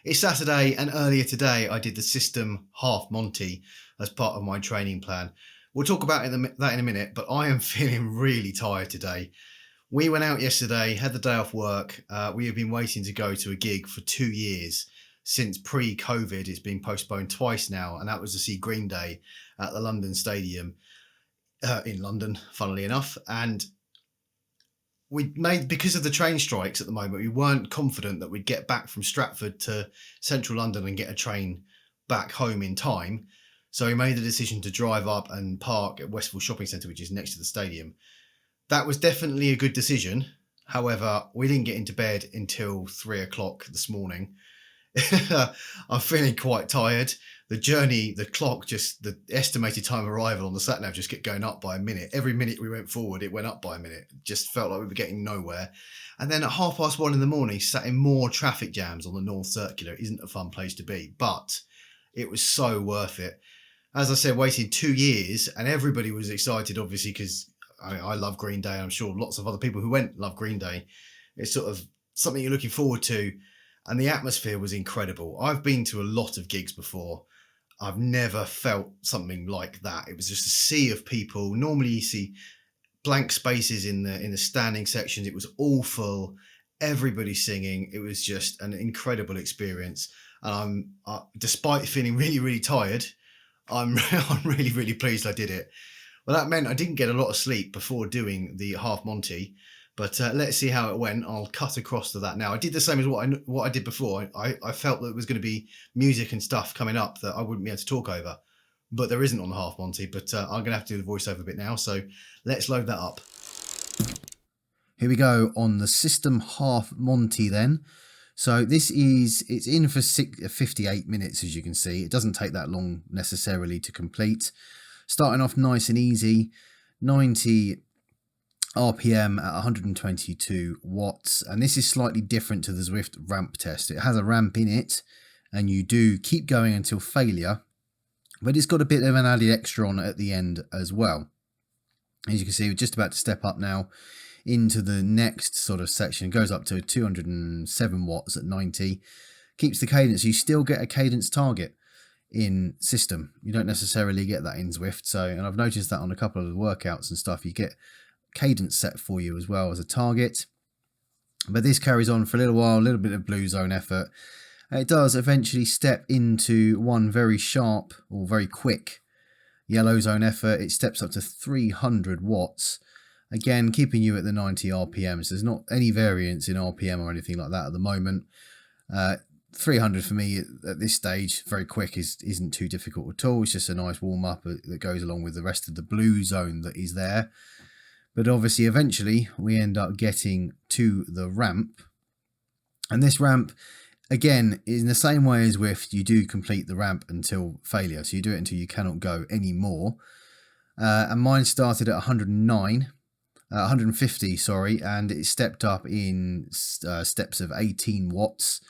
It's Saturday, and earlier today I did the System Half Monty as part of my training plan. We'll talk about that in a minute, but I am feeling really tired today. We went out yesterday, had the day off work. We have been waiting to go to a gig for 2 years. Since pre-COVID, it's been postponed twice now, and that was to see Green Day at the London Stadium in London, funnily enough. And because of the train strikes at the moment, we weren't confident that we'd get back from Stratford to central London and get a train back home in time. So we made the decision to drive up and park at Westfield Shopping Centre, which is next to the stadium. That was definitely a good decision. However, we didn't get into bed until 3 o'clock this morning. I'm feeling quite tired. The journey, the estimated time of arrival on the sat nav just kept going up by a minute. Every minute we went forward, it went up by a minute. It just felt like we were getting nowhere. And then at 1:30 in the morning, sat in more traffic jams on the North Circular. It isn't a fun place to be, but it was so worth it. As I said, waited 2 years, and everybody was excited, obviously, because I love Green Day. I'm sure lots of other people who went love Green Day. It's sort of something you're looking forward to. And the atmosphere was incredible. I've been to a lot of gigs before. I've never felt something like that. It was just a sea of people. Normally you see blank spaces in the standing sections. It was all full. Everybody singing. It was just an incredible experience. And despite feeling really, really tired, I'm really, really pleased I did it. Well, that meant I didn't get a lot of sleep before doing the Half Monty. But let's see how it went. I'll cut across to that now. I did the same as what I did before. I felt that there was going to be music and stuff coming up that I wouldn't be able to talk over. But there isn't on the Half Monty. But I'm going to have to do the voiceover bit now. So let's load that up. Here we go on the System Half Monty then. So it's in for 58 minutes, as you can see. It doesn't take that long necessarily to complete. Starting off nice and easy. 90 RPM at 122 watts, and this is slightly different to the Zwift ramp test. It has a ramp in it, and you do keep going until failure, but it's got a bit of an added extra on at the end as well. As you can see, we're just about to step up now into the next sort of section. It goes up to 207 watts at 90. Keeps the cadence. You still get a cadence target in System. You don't necessarily get that in Zwift. So, and I've noticed that on a couple of the workouts and stuff, you get cadence set for you as well as a target. But this carries on for a little while, a little bit of blue zone effort. And it does eventually step into one very sharp or very quick yellow zone effort. It steps up to 300 watts. Again, keeping you at the 90 RPMs. There's not any variance in RPM or anything like that at the moment. 300 for me at this stage, very quick, isn't too difficult at all. It's just a nice warm up that goes along with the rest of the blue zone that is there. But obviously, eventually, we end up getting to the ramp. And this ramp, again, is in the same way as Zwift. You do complete the ramp until failure. So you do it until you cannot go anymore. And mine started at 150, sorry, and it stepped up in steps of 18 watts.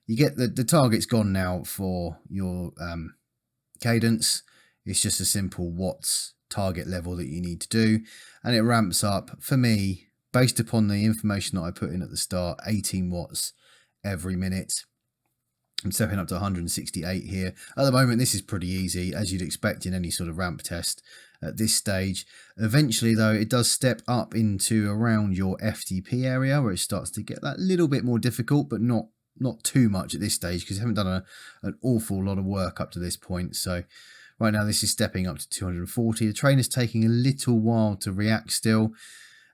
You get the target's gone now for your cadence. It's just a simple watts target level that you need to do, and it ramps up for me based upon the information that I put in at the start, 18 watts every minute. I'm stepping up to 168 here at the moment. This is pretty easy, as you'd expect in any sort of ramp test at this stage. Eventually though, it does step up into around your FTP area where it starts to get that little bit more difficult, but not too much at this stage because you haven't done an awful lot of work up to this point. So right now, this is stepping up to 240. The train is taking a little while to react still.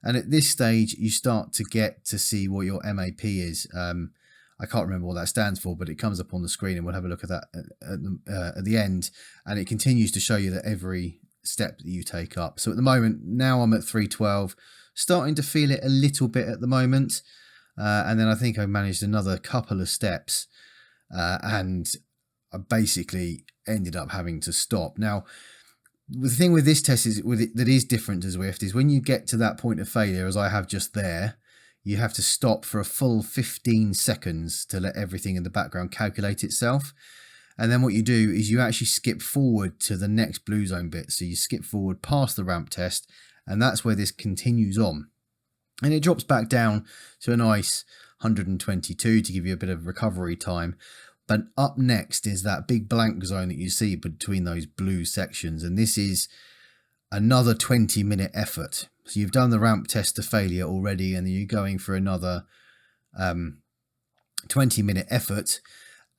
And at this stage, you start to get to see what your MAP is. I can't remember what that stands for, but it comes up on the screen and we'll have a look at that at the end. And it continues to show you that every step that you take up. So at the moment, now I'm at 312, starting to feel it a little bit at the moment. And then I think I managed another couple of steps and I basically ended up having to stop. Now, the thing with this test that is different to Zwift is when you get to that point of failure, as I have just there, you have to stop for a full 15 seconds to let everything in the background calculate itself. And then what you do is you actually skip forward to the next blue zone bit. So you skip forward past the ramp test, and that's where this continues on. And it drops back down to a nice 122 to give you a bit of recovery time. But up next is that big blank zone that you see between those blue sections. And this is another 20-minute effort. So you've done the ramp test to failure already, and then you're going for another 20-minute effort.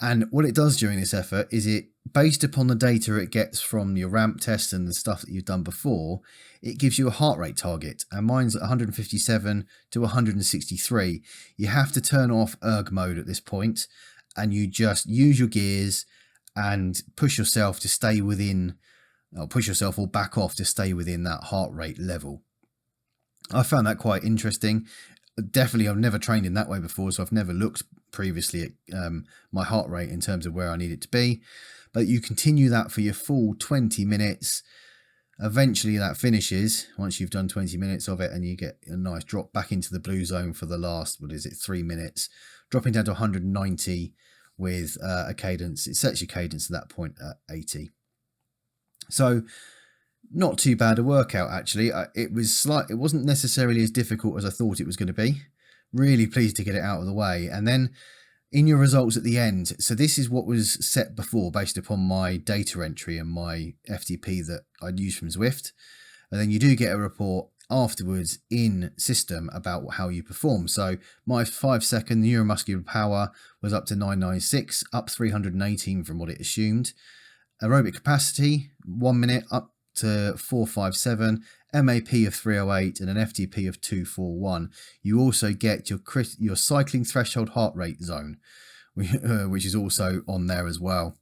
And what it does during this effort is it, based upon the data it gets from your ramp test and the stuff that you've done before, it gives you a heart rate target. And mine's at 157 to 163. You have to turn off erg mode at this point, and you just use your gears and push yourself to stay within, or push yourself or back off to stay within that heart rate level. I found that quite interesting. Definitely, I've never trained in that way before, so I've never looked previously at my heart rate in terms of where I need it to be. But you continue that for your full 20 minutes. Eventually that finishes once you've done 20 minutes of it, and you get a nice drop back into the blue zone for the last, 3 minutes, dropping down to 190 with a cadence. It sets your cadence at that point at 80. So not too bad a workout, actually. It wasn't necessarily as difficult as I thought it was going to be. Really pleased to get it out of the way. And then in your results at the end, so this is what was set before based upon my data entry and my FTP that I'd used from Zwift. And then you do get a report afterwards in system about how you perform. So my 5-second neuromuscular power was up to 996, up 318 from what it assumed. Aerobic capacity, 1 minute, up to 457, MAP of 308 and an FTP of 241. You also get your cycling threshold heart rate zone, which is also on there as well.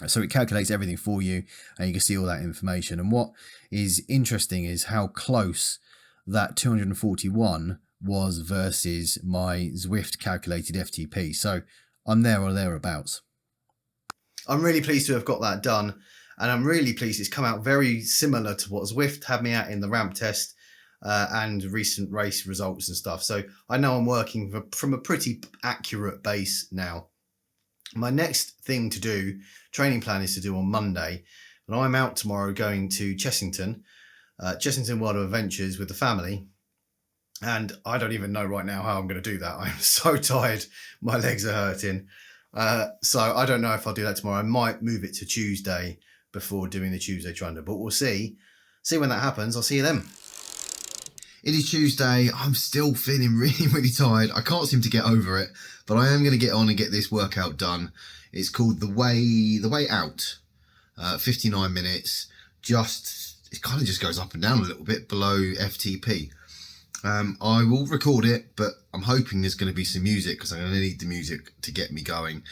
So it calculates everything for you, and you can see all that information. And what is interesting is how close that 241 was versus my Zwift calculated FTP. So I'm there or thereabouts. I'm really pleased to have got that done. And I'm really pleased it's come out very similar to what Zwift had me at in the ramp test and recent race results and stuff. So I know I'm working from a pretty accurate base now. My next thing to do, training plan, is to do on Monday. And I'm out tomorrow going to Chessington World of Adventures with the family. And I don't even know right now how I'm going to do that. I'm so tired. My legs are hurting. So I don't know if I'll do that tomorrow. I might move it to Tuesday before doing the Tuesday Trundle, but we'll see when that happens. I'll see you then. It is Tuesday. I'm still feeling really, really tired. I can't seem to get over it, but I am going to get on and get this workout done. It's called the way out. 59 minutes. It kind of just goes up and down a little bit below FTP. I will record it, but I'm hoping there's going to be some music because I'm going to need the music to get me going.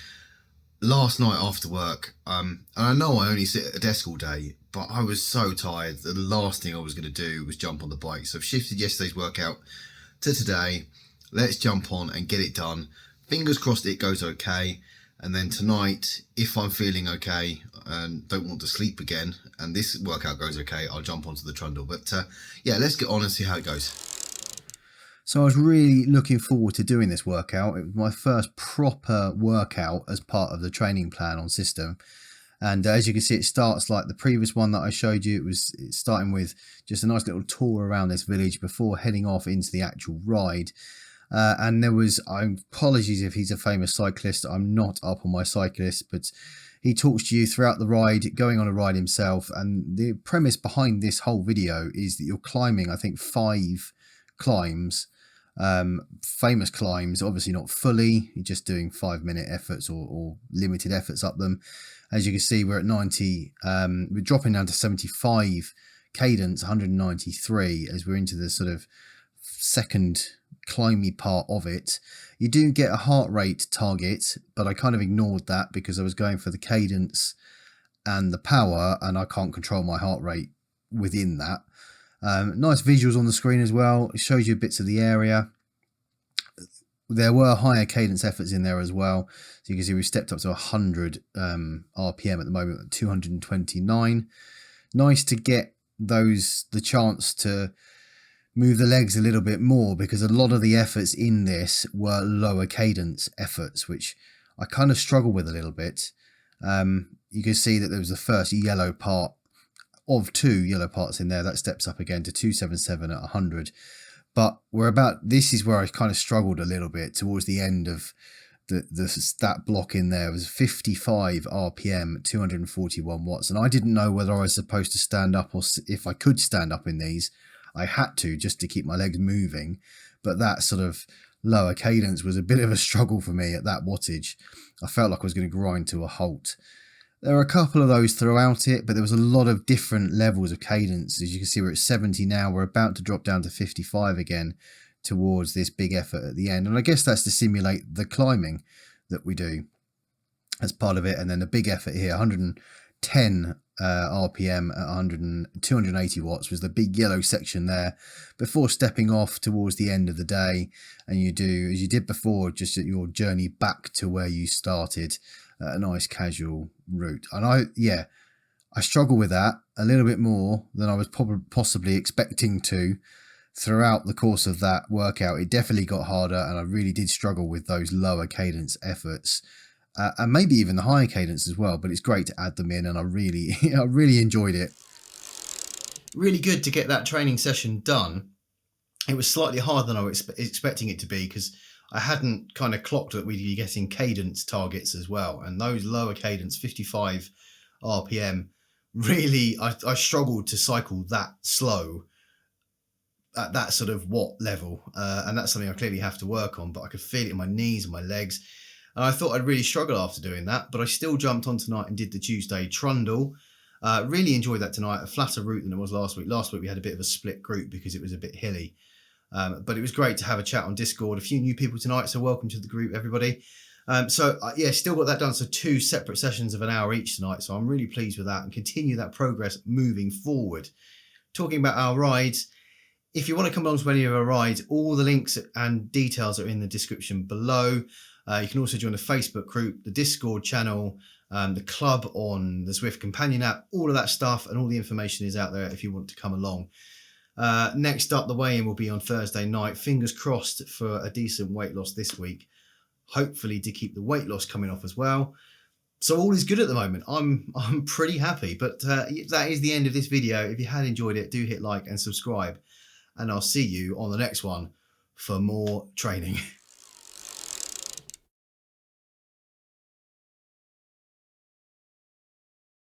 Last night after work, and I know I only sit at a desk all day, but I was so tired that the last thing I was going to do was jump on the bike. So I've shifted yesterday's workout to today. Let's jump on and get it done. Fingers crossed it goes okay. And then tonight, if I'm feeling okay and don't want to sleep again, and this workout goes okay, I'll jump onto the trundle. But yeah, let's get on and see how it goes. So I was really looking forward to doing this workout. It was my first proper workout as part of the training plan on System. And as you can see, it starts like the previous one that I showed you. It's starting with just a nice little tour around this village before heading off into the actual ride. And there was, apologies if he's a famous cyclist. I'm not up on my cyclist, but he talks to you throughout the ride, going on a ride himself. And the premise behind this whole video is that you're climbing, I think, 5 climbs. Famous climbs, obviously not fully, you're just doing 5-minute efforts or limited efforts up them. As you can see, we're at 90, we're dropping down to 75 cadence, 193 as we're into the sort of second climby part of it. You do get a heart rate target, but I kind of ignored that because I was going for the cadence and the power, and I can't control my heart rate within that. Nice visuals on the screen as well. It shows you bits of the area. There were higher cadence efforts in there as well. So you can see we've stepped up to 100 RPM at the moment, at 229. Nice to get the chance to move the legs a little bit more, because a lot of the efforts in this were lower cadence efforts, which I kind of struggle with a little bit. You can see that there was the first yellow part of 2 yellow parts in there. That steps up again to 277 at 100. But this is where I kind of struggled a little bit towards the end of that block in there. It was 55 RPM, 241 watts. And I didn't know whether I was supposed to stand up or if I could stand up in these. I had to, just to keep my legs moving. But that sort of lower cadence was a bit of a struggle for me at that wattage. I felt like I was going to grind to a halt. There are a couple of those throughout it, but there was a lot of different levels of cadence. As you can see, we're at 70 now. We're about to drop down to 55 again towards this big effort at the end. And I guess that's to simulate the climbing that we do as part of it. And then the big effort here, 110 RPM at 280 watts was the big yellow section there before stepping off towards the end of the day. And you do, as you did before, just at your journey back to where you started, a nice casual route. And I struggle with that a little bit more than I was possibly expecting to throughout the course of that workout. It definitely got harder, and I really did struggle with those lower cadence efforts, and maybe even the higher cadence as well. But it's great to add them in, and I really enjoyed it. Really good to get that training session done. It was slightly harder than I was expecting it to be, because I hadn't kind of clocked that we'd be getting cadence targets as well. And those lower cadence, 55 RPM, really, I struggled to cycle that slow at that sort of watt level. And that's something I clearly have to work on, but I could feel it in my knees and my legs. And I thought I'd really struggle after doing that, but I still jumped on tonight and did the Tuesday trundle. Really enjoyed that tonight, a flatter route than it was last week. Last week we had a bit of a split group because it was a bit hilly. But it was great to have a chat on Discord. A few new people tonight, so welcome to the group, everybody. Still got that done. So 2 separate sessions of an hour each tonight. So I'm really pleased with that and continue that progress moving forward. Talking about our rides, if you want to come along to any of our rides, all the links and details are in the description below. You can also join the Facebook group, the Discord channel, the club on the Zwift Companion app, all of that stuff, and all the information is out there if you want to come along. Next up, the weigh-in will be on Thursday night. Fingers crossed for a decent weight loss this week. Hopefully to keep the weight loss coming off as well. So all is good at the moment. I'm pretty happy. But that is the end of this video. If you had enjoyed it, do hit like and subscribe. And I'll see you on the next one for more training.